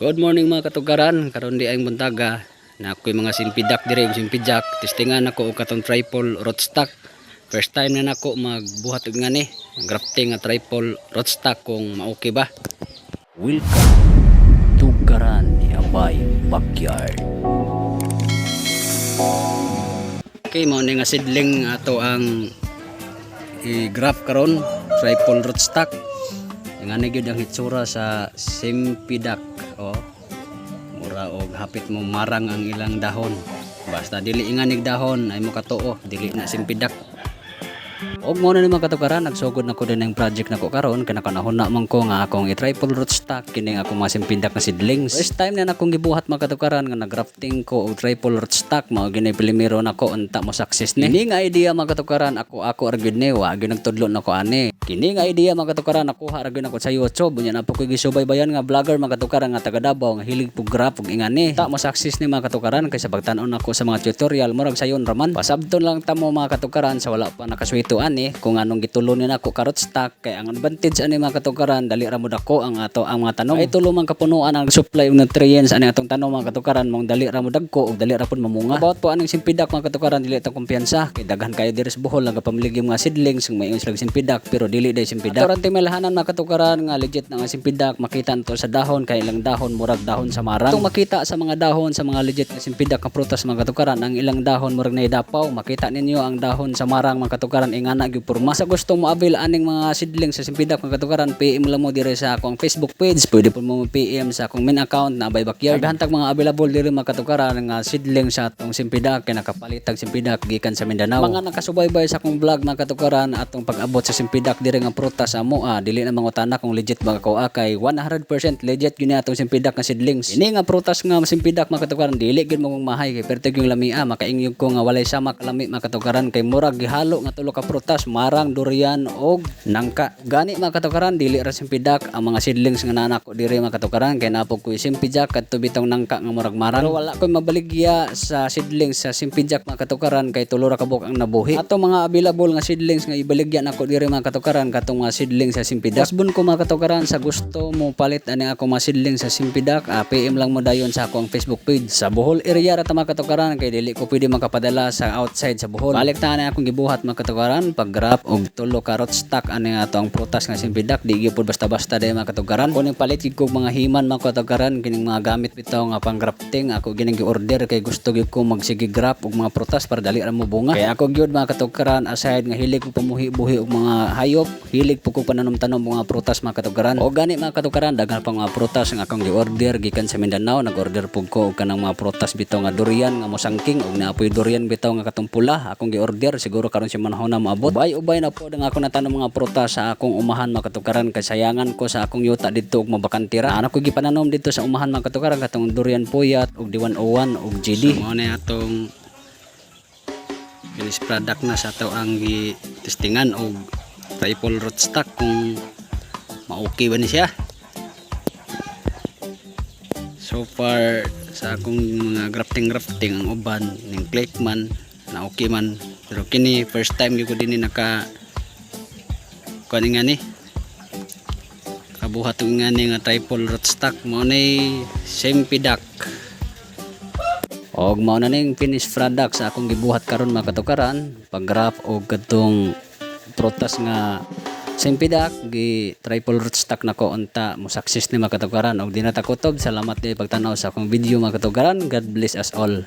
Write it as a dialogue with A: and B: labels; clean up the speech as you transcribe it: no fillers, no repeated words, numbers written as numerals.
A: Good morning mga katugaran, karon di ayong buntaga na ako'y mga simpidak dire yung simpidyak. Testingan ako og katong triple rootstock. First time na nako magbuhat og ngani, grafting nga triple rootstock kung maoki ba.
B: Welcome to Garan ni Abay Backyard.
A: Okay, mao ni nga seedling ato ang i-graft karon, triple rootstock. Ngani gyud ang hitsura sa simpidak. Oh, mura og hapit mo marang ang ilang dahon. Basta dili inganig dahon ay mo katuo, dili na simpidak. Og mo na ni mga katugaran, nagsugod na ko din ang project nako karon kana kanahon na man ko nga akong i-triple rootstock kini ako mga simpidak na seedlings. First time na akong gibuhat mga katugaran nga nagrafting ko og triple rootstock mao gini primero nako unta mo success ni. Kini nga idea mga katugaran ako argud ni wa gyud nagtudlo nako ani. Kini nga idea mga katukaran nakuha ra gyud ako sa YouTube. Unya na po ko gisubaybayan nga vlogger mga katukaran nga taga Davao nga hilig pug graph ug ingani. Ta mo success ni mga katukaran kaysa pagtan-on nako sa mga tutorial murag sayon raman. Pasabton lang ta mo mga katukaran sa wala pa nakaswito ani kung anong gitulo ni nako karot stock kay ang advantage ani mga katukaran dali ra mo dako ang ato ang mga tanom. Ay tulo man kapunuan ang supply og nutrients ani atong tanom mga katukaran mong dali ra mo dagko ug dali ra pud mamunga. About po aning simpidak mga katukaran dili ta kumpiyansa kay daghan kayo diri sa Bohol nagapamiligi mga seedlings ng mayon sila simpidak pero dili day simpidak. Ato ranting malahanan mga katukaran nga legit na nga simpidak makita nto sa dahon kay ilang dahon murag dahon sa marang. Itong makita sa mga dahon sa mga legit nga simpidak nga prutas mga katukaran ang ilang dahon murag naidapaw. Makita ninyo ang dahon sa marang mga katukaran ingana gyud porma. Sa gusto mo avail aning mga seedlings sa simpidak mga katukaran PM lang mo dire sa akong Facebook page. Pwede po mo PM sa akong main account na Abay Backyard. Naghantag mga available dire mga katukaran nga seedlings sa atong simpidak kay nakapalitag simpidak gikan sa Mindanao. Mga nakasubaybay sa akong vlog mga katukaran atong pag-abot sa simpidak dire nga prutas amo dili na mangutana kung legit ba ka kay 100% legit gyud atong simpidak nga seedlings. Ini nga prutas nga simpidak mga katukaran dili gyud mo mahay kay pertig yung lamia makaingyog ko nga walay samak lami mga katukaran kay murag gihalo nga tulo ka prutas marang durian og nangka. Gani mga katukaran dili ra simpidak ang mga seedlings nga nanako diri mga katukaran kay napog ko simpijak kadto bitong nangka nga murag marang. Pero wala ko mabaligya sa seedlings sa simpijak mga katukaran kay tulo ra ka buok ang nabuhi. Ato mga available nga seedlings nga ibaligya nako diri mga katukaran katong mga seedlings sa simpidak. Kasbon ko mga katukaran sa gusto mo palit ani ako mga seedlings sa simpidak PM lang mo dayon sa akong Facebook page. Sa Bohol area ra ta mga katukaran kay dili ko pwede makapadala sa outside sa Bohol. Balik ta na akong gibuhat mga katukaran pag graph og tulo ka rootstock ani ato ang prutas nga simpidak di gyud basta-basta day mga katukaran. Kuning palit gyud ko mga himan mga katukaran kining mga gamit bitaw nga pang grafting ako gining gi-order kay gusto gyud ko magsige graph og mga prutas para dali ra mo bunga. Kay ako gyud mga katukaran aside nga hilig ko pamuhi-buhi og mga hayop, hilig po ko pananom-tanom mga prutas mga katukaran. O gani mga katukaran daghan pa mga prutas nga akong gi-order gikan sa Mindanao. Nag-order pug ko og kanang mga prutas bitaw nga durian nga mosangking og naapoy durian bitaw nga katong pula akong gi-order siguro karon si manahon na maabot. Ubay na po ang ako natanom mga prutas sa akong umahan mga katukaran kay sayangan ko sa akong yuta dito og mabakantira. Ana ko gipananom dito sa umahan mga katukaran katong durian puyat og D101 og GD. So, mao na atong finished product na sa ato ang gi-testingan og triple rootstock kung ma-okay ba ni siya. So far sa akong mga grafting ang uban ning click man na okay man pero kini first time gyud ko dinhi naka kuan nga ni kabuhat nga ni nga triple rootstock mao nay simpidak. Og mao na ning finished product sa akong gibuhat karon mga katukaran pag graph og kadtong prutas nga simpidak gi triple rootstock nako unta mo success ni mga katukaran og di na ta kutob. Salamat di pagtanaw sa akong video mga katukaran. God bless us all.